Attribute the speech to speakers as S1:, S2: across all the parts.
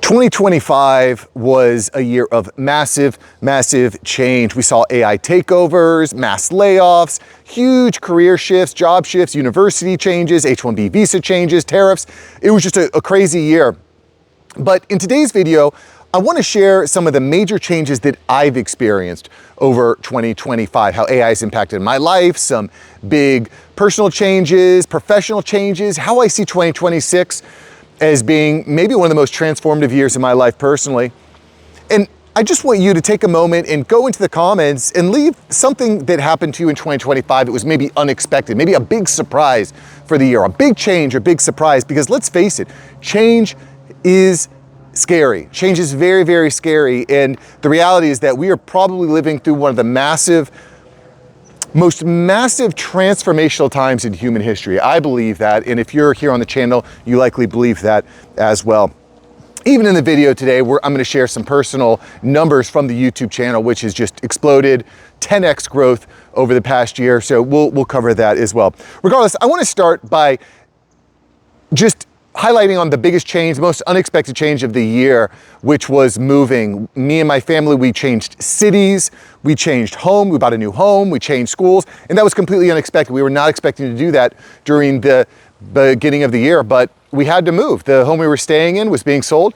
S1: 2025 was a year of massive, massive change. We saw AI takeovers, mass layoffs, huge career shifts, job shifts, university changes, H-1B visa changes, tariffs. It was just a crazy year. But in today's video, I want to share some of the major changes that I've experienced over 2025, how AI has impacted my life, some big personal changes, professional changes, how I see 2026 as being maybe one of the most transformative years in my life personally. And I just want you to take a moment and go into the comments and leave something that happened to you in 2025 that was maybe unexpected, maybe a big surprise for the year, a big change or big surprise, because let's face it, change is scary. Change is very, very scary. And the reality is that we are probably living through one of the most massive transformational times in human history. I believe that, and if you're here on the channel, you likely believe that as well. Even in the video today, I'm gonna share some personal numbers from the YouTube channel, which has just exploded, 10x growth over the past year, so we'll cover that as well. Regardless, I wanna start by just highlighting on the biggest change, the most unexpected change of the year, which was moving. Me and my family, we changed cities, we changed home, we bought a new home, we changed schools, and that was completely unexpected. We were not expecting to do that during the beginning of the year, but we had to move. The home we were staying in was being sold,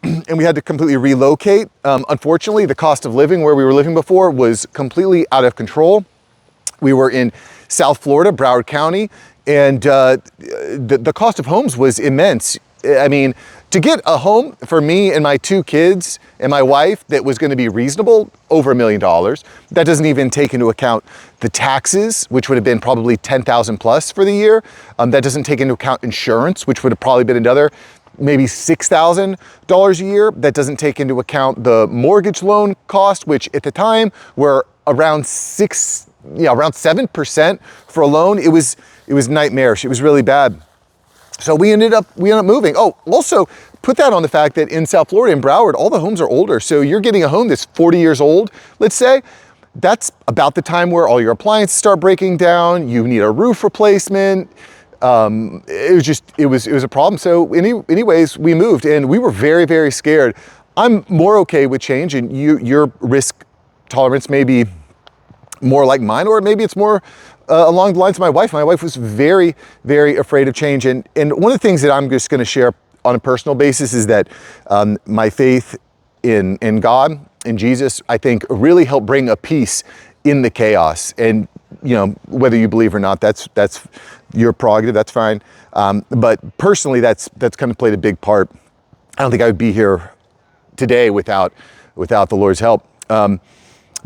S1: and we had to completely relocate. Unfortunately, the cost of living where we were living before was completely out of control. We were in South Florida, Broward County, and the cost of homes was immense. I mean, to get a home for me and my two kids and my wife that was gonna be reasonable, over $1 million. That doesn't even take into account the taxes, which would have been probably 10,000 plus for the year. That doesn't take into account insurance, which would have probably been another maybe $6,000 a year. That doesn't take into account the mortgage loan cost, which at the time were around 7% for a loan. It was nightmarish. It was really bad. So we ended up moving. Oh, also put that on the fact that in South Florida, in Broward, all the homes are older. So you're getting a home that's 40 years old, let's say. That's about the time where all your appliances start breaking down. You need a roof replacement. It was a problem. So anyways, we moved and we were very, very scared. I'm more okay with change, and your risk tolerance may be more like mine, or maybe it's more along the lines of my wife. My wife was very, very afraid of change. And one of the things that I'm just gonna share on a personal basis is that my faith in God, in Jesus, I think really helped bring a peace in the chaos. And you know, whether you believe or not, that's your prerogative, that's fine. But personally, that's kind of played a big part. I don't think I would be here today without the Lord's help.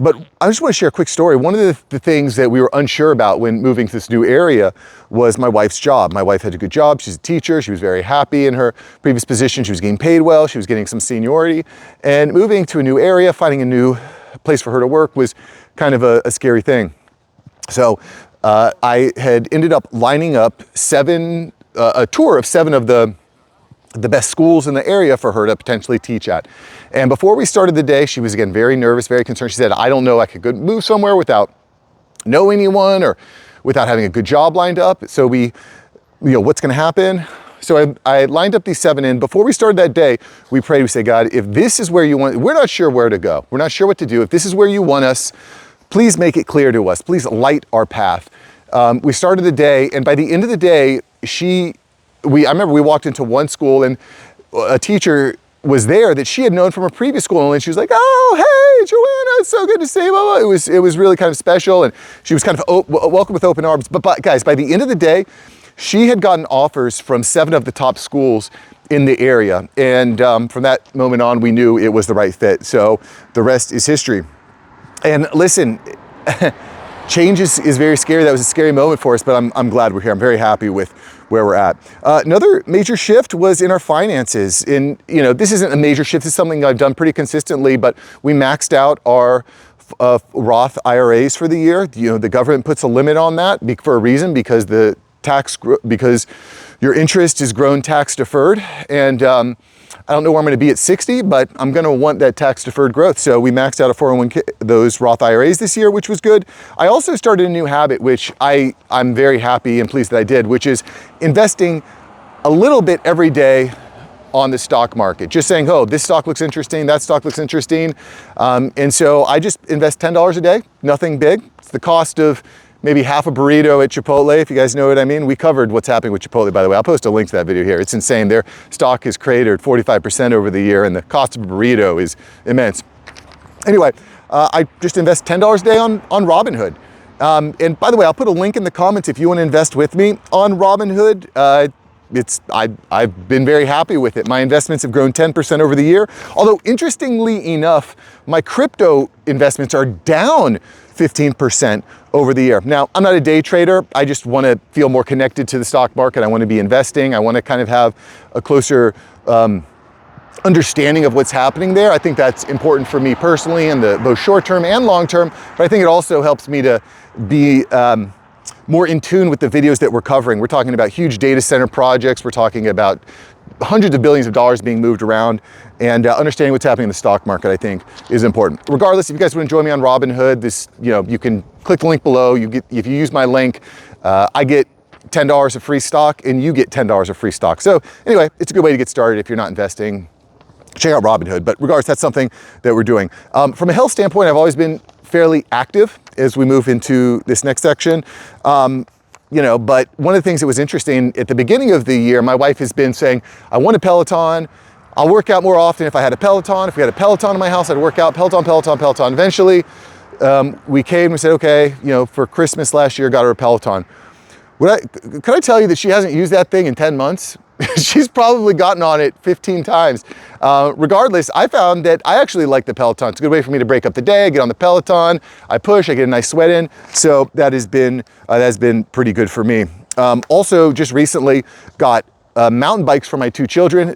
S1: But I just want to share a quick story. One of the things that we were unsure about when moving to this new area was my wife's job. My wife had a good job. She's a teacher. She was very happy in her previous position. She was getting paid well. She was getting some seniority. And moving to a new area, finding a new place for her to work was kind of a scary thing. So I had ended up lining up a tour of 7 of the best schools in the area for her to potentially teach at. And before we started the day, she was again very nervous, very concerned. She said, I don't know, I could move somewhere without knowing anyone or without having a good job lined up. So what's gonna happen? So I lined up these 7 in. Before we started that day, we prayed, we said, God, if this is where you want, we're not sure where to go. We're not sure what to do. If this is where you want us, please make it clear to us. Please light our path. We started the day, and by the end of the day, I remember we walked into one school and a teacher was there that she had known from a previous school, and she was like, oh, hey, Joanna, it's so good to see you. Blah, blah. It was really kind of special, and she was kind of welcomed with open arms. But guys, by the end of the day, she had gotten offers from 7 of the top schools in the area. And from that moment on, we knew it was the right fit. So the rest is history. And listen, change is very scary. That was a scary moment for us, but I'm glad we're here. I'm very happy with where we're at. Another major shift was in our finances. This isn't a major shift. This is something I've done pretty consistently, but we maxed out our Roth IRAs for the year. The government puts a limit on that for a reason, because because your interest is grown tax deferred. And I don't know where I'm gonna be at 60, but I'm gonna want that tax deferred growth. So we maxed out a 401k, those Roth IRAs this year, which was good. I also started a new habit, which I'm very happy and pleased that I did, which is investing a little bit every day on the stock market, just saying, oh, this stock looks interesting, that stock looks interesting. And so I just invest $10 a day, nothing big. It's the cost of maybe half a burrito at Chipotle, if you guys know what I mean. We covered what's happening with Chipotle, by the way. I'll post a link to that video here. It's insane. Their stock has cratered 45% over the year, and the cost of a burrito is immense. Anyway, I just invest $10 a day on Robinhood. And by the way, I'll put a link in the comments if you want to invest with me on Robinhood. I've been very happy with it. My investments have grown 10% over the year. Although interestingly enough, my crypto investments are down 15% over the year. Now, I'm not a day trader. I just want to feel more connected to the stock market. I want to be investing. I want to kind of have a closer understanding of what's happening there. I think that's important for me personally in the both short term and long term, but I think it also helps me to be more in tune with the videos that we're covering. We're talking about huge data center projects. We're talking about hundreds of billions of dollars being moved around, and understanding what's happening in the stock market, I think, is important. Regardless, if you guys want to join me on Robinhood, you can click the link below. If you use my link, I get $10 of free stock, and you get $10 of free stock. So anyway, it's a good way to get started if you're not investing. Check out Robinhood. But regardless, that's something that we're doing. From a health standpoint, I've always been fairly active as we move into this next section. But one of the things that was interesting at the beginning of the year, my wife has been saying, I want a Peloton. I'll work out more often if I had a Peloton. If we had a Peloton in my house, I'd work out. Peloton. Eventually, we came and said, okay, for Christmas last year, got her a Peloton. Could I tell you that she hasn't used that thing in 10 months? She's probably gotten on it 15 times. Regardless, I found that I actually like the Peloton. It's a good way for me to break up the day. I get on the Peloton, I push, I get a nice sweat in. So that has been pretty good for me. Also, just recently got mountain bikes for my two children.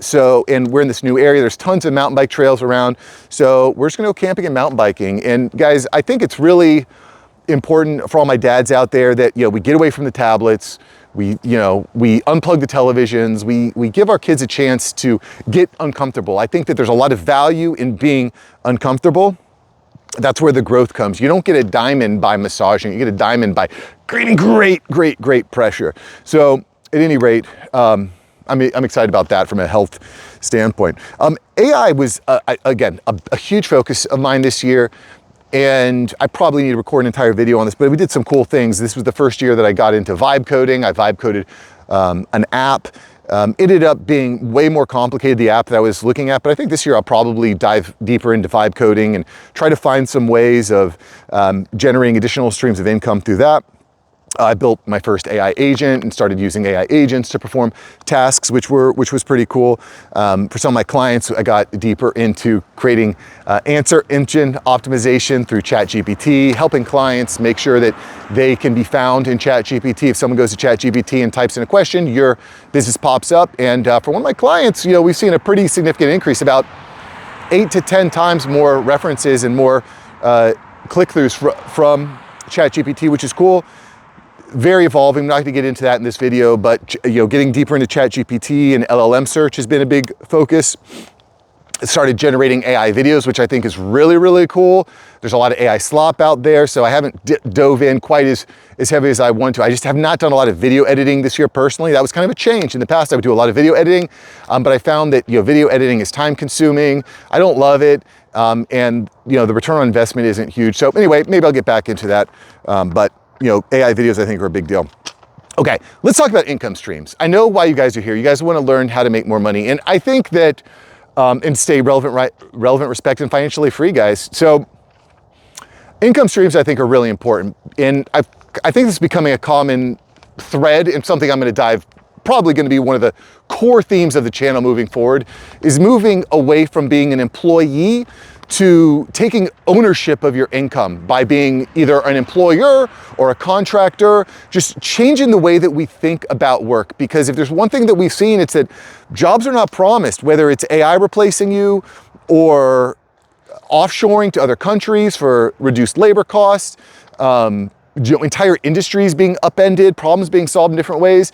S1: And we're in this new area. There's tons of mountain bike trails around. So we're just gonna go camping and mountain biking. And guys, I think it's really important for all my dads out there that we get away from the tablets. We unplug the televisions. We give our kids a chance to get uncomfortable. I think that there's a lot of value in being uncomfortable. That's where the growth comes. You don't get a diamond by massaging. You get a diamond by creating great pressure. So at any rate, I'm excited about that from a health standpoint. AI was, again, a huge focus of mine this year. And I probably need to record an entire video on this, but we did some cool things. This was the first year that I got into vibe coding. I vibe coded an app. It ended up being way more complicated, the app that I was looking at, but I think this year I'll probably dive deeper into vibe coding and try to find some ways of generating additional streams of income through that. I built my first AI agent and started using AI agents to perform tasks, which was pretty cool. For some of my clients, I got deeper into creating answer engine optimization through ChatGPT, helping clients make sure that they can be found in ChatGPT. If someone goes to ChatGPT and types in a question, your business pops up. And for one of my clients, we've seen a pretty significant increase, about 8 to 10 times more references and more click-throughs from ChatGPT, which is cool. Very evolving. I'm not going to get into that in this video, but getting deeper into ChatGPT and LLM search has been a big focus. It started generating AI videos, which I think is really cool. There's a lot of AI slop out there, so I haven't dove in quite as heavy as I want to. I just have not done a lot of video editing this year personally. That was kind of a change. In the past, I would do a lot of video editing, but I found that video editing is time consuming. I don't love it, and the return on investment isn't huge. So anyway, maybe I'll get back into that, but AI videos I think are a big deal. Okay, let's talk about income streams. I know why you guys are here. You guys want to learn how to make more money. And I think that, and stay relevant, respected, and financially free, guys. So income streams I think are really important. And I think this is becoming a common thread and something I'm going to probably going to be one of the core themes of the channel moving forward, is moving away from being an employee to taking ownership of your income by being either an employer or a contractor, just changing the way that we think about work. Because if there's one thing that we've seen, it's that jobs are not promised, whether it's AI replacing you or offshoring to other countries for reduced labor costs, entire industries being upended, problems being solved in different ways.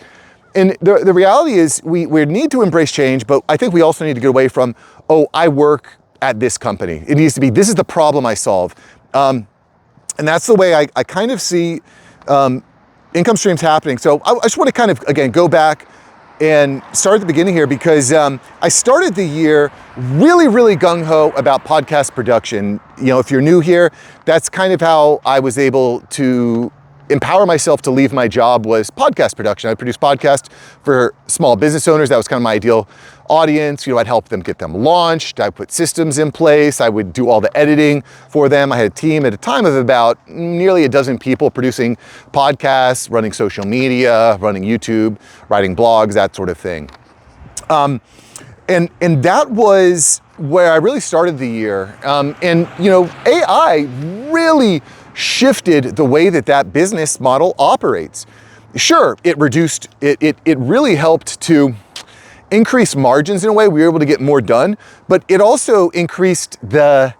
S1: And the reality is we need to embrace change, but I think we also need to get away from, I work at this company. It needs to be, this is the problem I solve. And that's the way I kind of see income streams happening. So I just want to kind of, again, go back and start at the beginning here because I started the year really gung-ho about podcast production. You know, if you're new here, that's kind of how I was able to empower myself to leave my job, was podcast production. I produced podcasts for small business owners. That was kind of my ideal audience. You know, I'd help them get them launched. I put systems in place. I would do all the editing for them. I had a team at a time of about nearly a dozen people producing podcasts, running social media, running YouTube, writing blogs, that sort of thing. And that was where I really started the year. And you know, AI really shifted the way that business model operates. Sure, it really helped to increase margins in a way. We were able to get more done, but it also increased the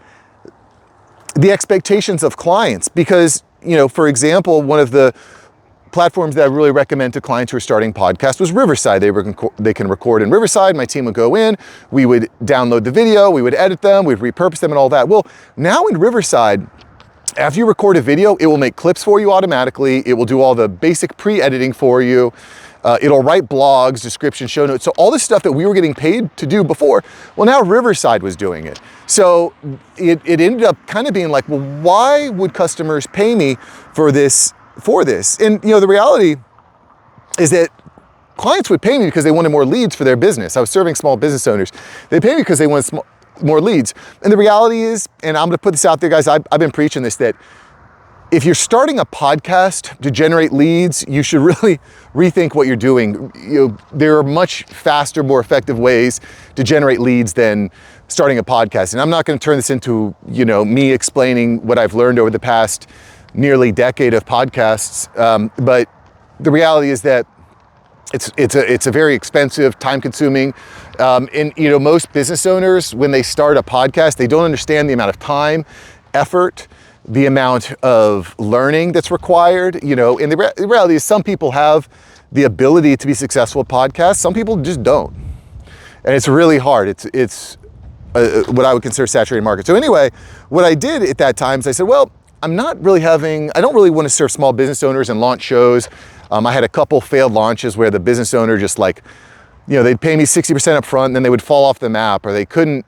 S1: expectations of clients because, you know, for example, one of the platforms that I really recommend to clients who are starting podcasts was Riverside. They can record in Riverside. My team would go in, we would download the video, we would edit them, we'd repurpose them and all that. Well, now in Riverside, after you record a video, it will make clips for you automatically. It will do all the basic pre-editing for you. It'll write blogs, descriptions, show notes. So all this stuff that we were getting paid to do before, well, now Riverside was doing it. So it ended up kind of being like, well, why would customers pay me for this? And you know, the reality is that clients would pay me because they wanted more leads for their business. I was serving small business owners. They pay me because they wanted more leads. And the reality is, and I'm gonna put this out there, guys, I've been preaching this, that if you're starting a podcast to generate leads, you should really rethink what you're doing. You know, there are much faster, more effective ways to generate leads than starting a podcast. And I'm not gonna turn this into, you know, me explaining what I've learned over the past nearly decade of podcasts. But the reality is that it's a very expensive, time-consuming, and you know, most business owners, when they start a podcast, they don't understand the amount of time, effort, the amount of learning that's required. You know, and the reality is, some people have the ability to be successful at podcasts. Some people just don't, and it's really hard. It's what I would consider a saturated market. So anyway, what I did at that time is I said, well, I don't really want to serve small business owners and launch shows. I had a couple failed launches where the business owner just, like, you know, they'd pay me 60% up front and then they would fall off the map, or they couldn't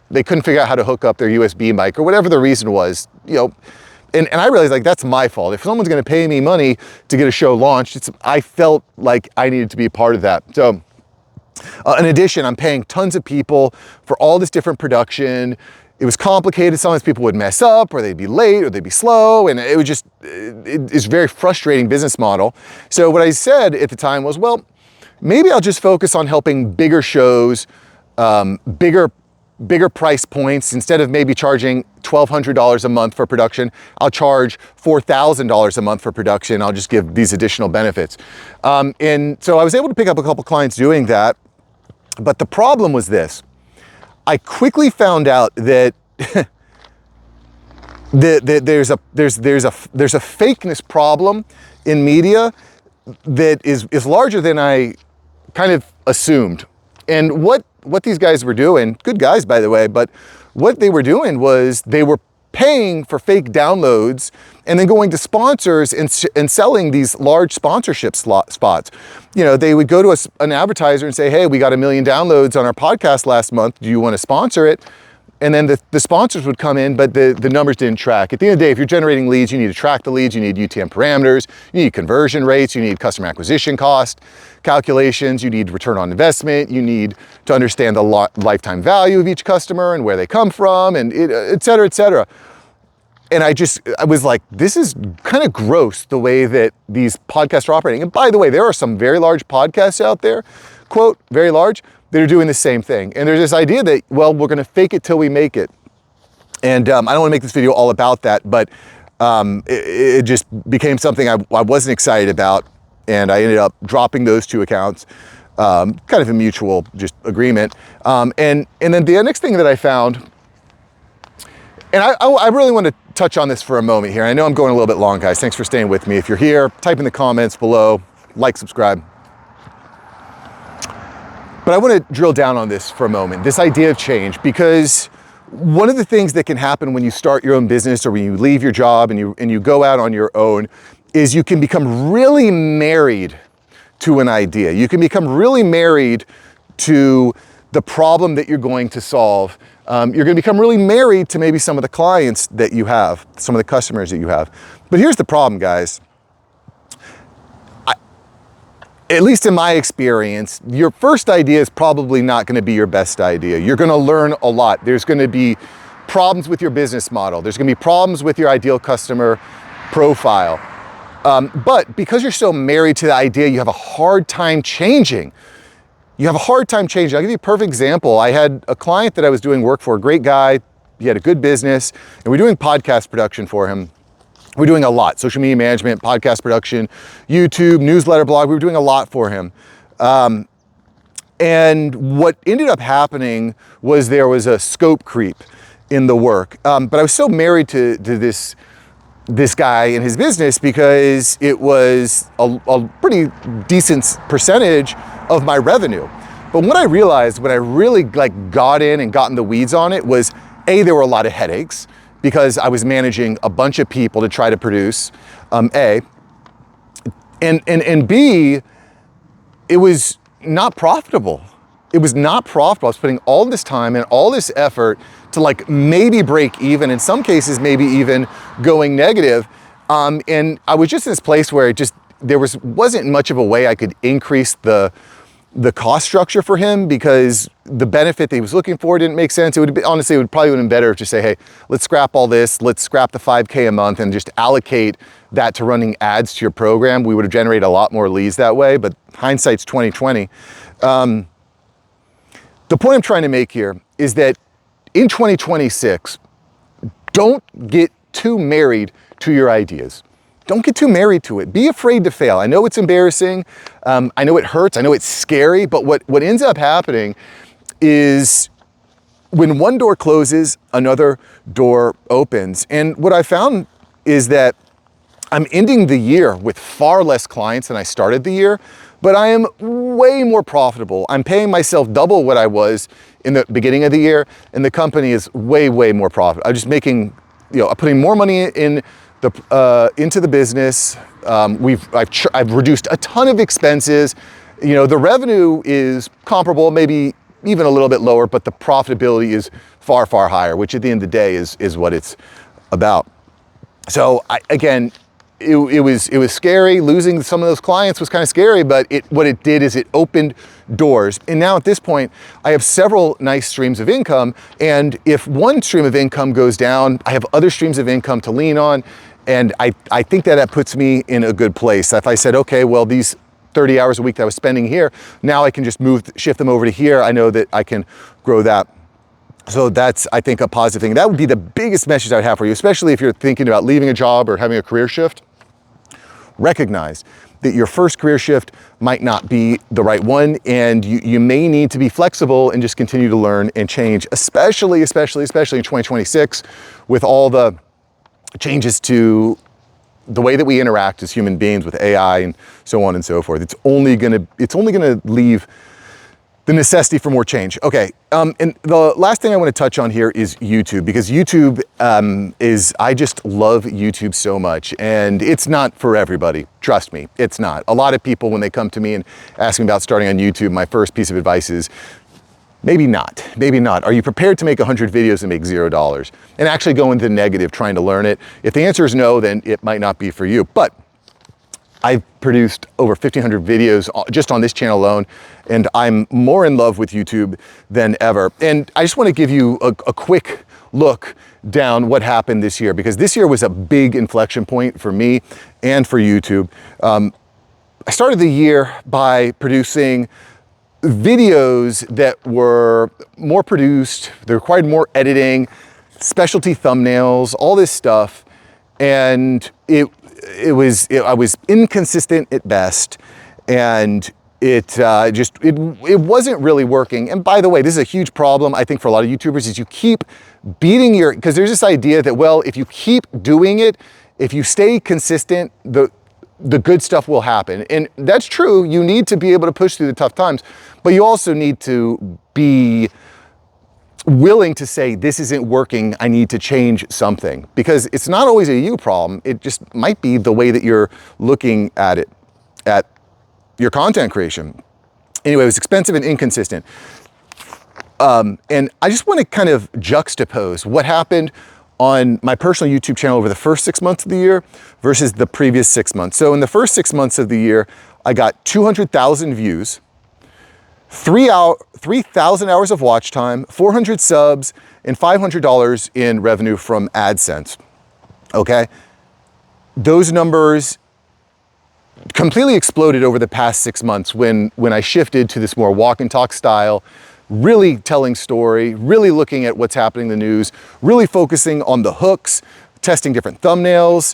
S1: figure out how to hook up their USB mic, or whatever the reason was, you know. And I realized, like, that's my fault. If someone's going to pay me money to get a show launched, I felt like I needed to be a part of that. So in addition, I'm paying tons of people for all this different production. It was complicated. Sometimes people would mess up, or they'd be late, or they'd be slow. And it was just, it's a very frustrating business model. So what I said at the time was, well, maybe I'll just focus on helping bigger shows, bigger price points. Instead of maybe charging $1,200 a month for production, I'll charge $4,000 a month for production. I'll just give these additional benefits. And so I was able to pick up a couple clients doing that. But the problem was this. I quickly found out that there's a fakeness problem in media that is larger than I kind of assumed. And what these guys were doing, good guys, by the way, but what they were doing was they were paying for fake downloads and then going to sponsors and selling these large sponsorship spots. You know, they would go to an advertiser and say, hey, we got 1 million downloads on our podcast last month. Do you want to sponsor it? And then the sponsors would come in, but the numbers didn't track. At the end of the day, if you're generating leads, you need to track the leads, you need UTM parameters, you need conversion rates, you need customer acquisition cost calculations, you need return on investment, you need to understand the lifetime value of each customer and where they come from, and et cetera, et cetera. And I was like, this is kind of gross, the way that these podcasts are operating. And by the way, there are some very large podcasts out there, quote, very large, that are doing the same thing. And there's this idea that, well, we're gonna fake it till we make it. And I don't wanna make this video all about that, but it just became something I wasn't excited about. And I ended up dropping those 2 accounts, kind of a mutual just agreement. And then the next thing that I found, and I really want to touch on this for a moment here. I know I'm going a little bit long, guys. Thanks for staying with me. If you're here, type in the comments below, like, subscribe. But I want to drill down on this for a moment, this idea of change, because one of the things that can happen when you start your own business, or when you leave your job and you go out on your own, is you can become really married to an idea. You can become really married to the problem that you're going to solve. You're going to become really married to maybe some of the clients that you have, some of the customers that you have. But here's the problem, guys. At least in my experience, your first idea is probably not going to be your best idea. You're going to learn a lot. There's going to be problems with your business model. There's going to be problems with your ideal customer profile. But because you're so married to the idea, you have a hard time changing. You have a hard time changing. I'll give you a perfect example. I had a client that I was doing work for, a great guy. He had a good business, and we're doing podcast production for him. We're doing a lot, social media management, podcast production, YouTube, newsletter, blog. We were doing a lot for him. And what ended up happening was there was a scope creep in the work. But I was so married to this guy and his business because it was a pretty decent percentage of my revenue. But what I realized when I really got in and got in the weeds on it was, A, there were a lot of headaches because I was managing a bunch of people to try to produce, A, and B, it was not profitable. It was not profitable. I was putting all this time and all this effort to maybe break even, in some cases maybe even going negative. And I was just in this place where there wasn't much of a way I could increase the cost structure for him because the benefit that he was looking for didn't make sense. Honestly, it would probably have been better to say, hey, let's scrap all this, let's scrap the $5K a month and just allocate that to running ads to your program. We would have generated a lot more leads that way, but hindsight's 2020. The point I'm trying to make here is that in 2026, don't get too married to your ideas. Don't get too married to it. Be afraid to fail. I know it's embarrassing. I know it hurts. I know it's scary. But what ends up happening is when one door closes, another door opens. And what I found is that I'm ending the year with far less clients than I started the year, but I am way more profitable. I'm paying myself double what I was in the beginning of the year, and the company is way, way more profitable. I'm just making, I'm putting more money in into the business. I've reduced a ton of expenses. The revenue is comparable, maybe even a little bit lower, but the profitability is far, far higher, which at the end of the day is what it's about. So it was scary. Losing some of those clients was kind of scary, but what it did is it opened doors. And now at this point, I have several nice streams of income. And if one stream of income goes down, I have other streams of income to lean on. And I think that puts me in a good place. If I said, okay, well, these 30 hours a week that I was spending here, now I can just shift them over to here. I know that I can grow that. So that's, I think, a positive thing. That would be the biggest message I would have for you, especially if you're thinking about leaving a job or having a career shift. Recognize that your first career shift might not be the right one, and you may need to be flexible and just continue to learn and change, especially in 2026 with all the changes to the way that we interact as human beings with AI and so on and so forth. It's only gonna leave the necessity for more change. Okay, and the last thing I want to touch on here is YouTube, because YouTube I just love YouTube so much, and it's not for everybody. Trust me, it's not. A lot of people, when they come to me and ask me about starting on YouTube, my first piece of advice is, maybe not. Are you prepared to make 100 videos and make $0 and actually go into the negative trying to learn it? If the answer is no, then it might not be for you. But I've produced over 1,500 videos just on this channel alone, and I'm more in love with YouTube than ever. And I just want to give you a quick look down what happened this year, because this year was a big inflection point for me and for YouTube. I started the year by producing videos that were more produced, they required more editing, specialty thumbnails, all this stuff, and I was inconsistent at best, and it wasn't really working. And by the way, this is a huge problem, I think, for a lot of YouTubers, is you keep beating because there's this idea that, well, if you keep doing it, if you stay consistent, the good stuff will happen. And that's true. You need to be able to push through the tough times, but you also need to be willing to say, this isn't working, I need to change something, because it's not always a you problem. It just might be the way that you're looking at it, at your content creation. Anyway, it was expensive and inconsistent. And I just want to kind of juxtapose what happened on my personal YouTube channel over the first 6 months of the year versus the previous 6 months. So in the first 6 months of the year, I got 200,000 views, 3,000 hours of watch time, 400 subs, and $500 in revenue from AdSense. Okay? Those numbers completely exploded over the past 6 months when I shifted to this more walk and talk style, really telling story, really looking at what's happening in the news, really focusing on the hooks, testing different thumbnails.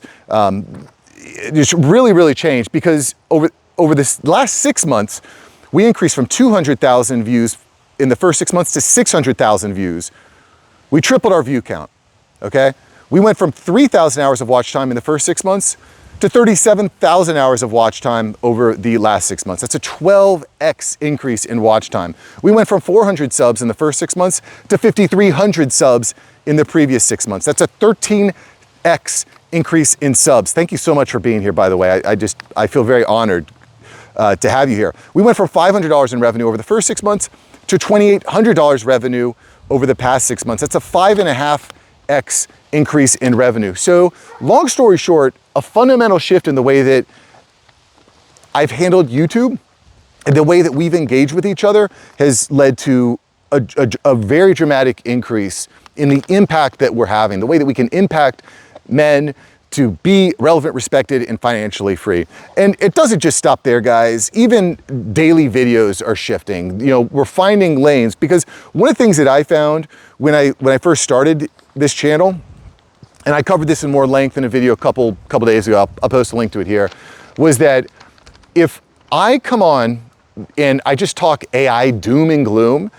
S1: It just really changed because over this last 6 months, we increased from 200,000 views in the first 6 months to 600,000 views. We tripled our view count, okay? We went from 3,000 hours of watch time in the first 6 months to 37,000 hours of watch time over the last 6 months. That's a 12x increase in watch time. We went from 400 subs in the first 6 months to 5,300 subs in the previous 6 months. That's a 13x increase in subs. Thank you so much for being here, by the way. I feel very honored to have you here. We went from $500 in revenue over the first 6 months to $2,800 revenue over the past 6 months. That's a 5.5x increase in revenue. So long story short, a fundamental shift in the way that I've handled YouTube and the way that we've engaged with each other has led to a very dramatic increase in the impact that we're having, the way that we can impact men to be relevant, respected, and financially free. And it doesn't just stop there, guys. Even daily videos are shifting. You know, we're finding lanes because one of the things that I found when I first started this channel, and I covered this in more length in a video a couple days ago, I'll post a link to it here, was that if I come on and I just talk AI doom and gloom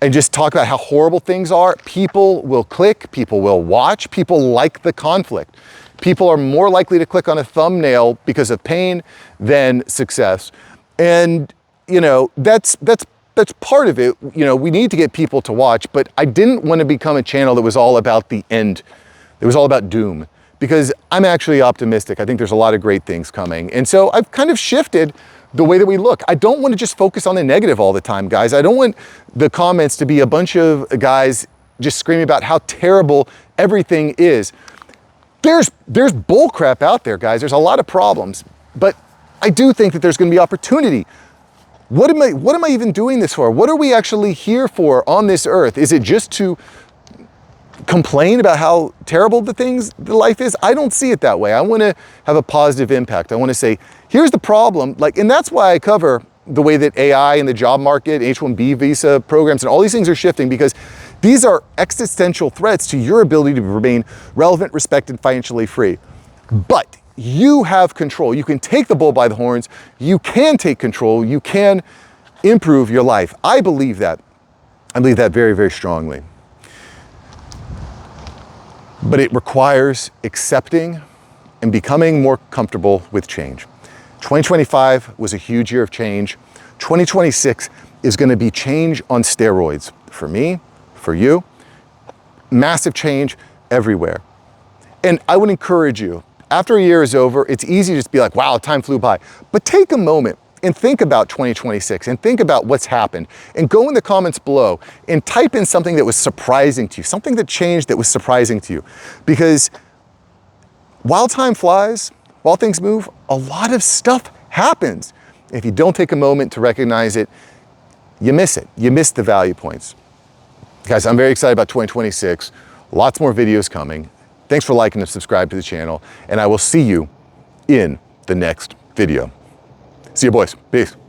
S1: and just talk about how horrible things are, people will click, people will watch, people like the conflict. People are more likely to click on a thumbnail because of pain than success. And, you know, that's part of it. You know, we need to get people to watch, but I didn't want to become a channel that was all about the end. It was all about doom, because I'm actually optimistic. I think there's a lot of great things coming. And so I've kind of shifted the way that we look. I don't want to just focus on the negative all the time, guys. I don't want the comments to be a bunch of guys just screaming about how terrible everything is. There's bull crap out there, guys. There's a lot of problems, but I do think that there's going to be opportunity. What am I even doing this for? What are we actually here for on this earth? Is it just to complain about how terrible the life is? I don't see it that way. I want to have a positive impact. I want to say, here's the problem. And that's why I cover the way that AI and the job market, H-1B visa programs, and all these things are shifting, because these are existential threats to your ability to remain relevant, respected, financially free. But you have control. You can take the bull by the horns. You can take control. You can improve your life. I believe that. I believe that very, very strongly. But it requires accepting and becoming more comfortable with change. 2025 was a huge year of change. 2026 is going to be change on steroids for me, for you. Massive change everywhere. And I would encourage you, after a year is over, it's easy to just be like, wow, time flew by. But take a moment and think about 2026 and think about what's happened, and go in the comments below and type in something that was surprising to you, something that changed that was surprising to you. Because while time flies, while things move, a lot of stuff happens. If you don't take a moment to recognize it, you miss it. You miss the value points. Guys, I'm very excited about 2026. Lots more videos coming. Thanks for liking and subscribe to the channel, and I will see you in the next video. See you, boys. Peace.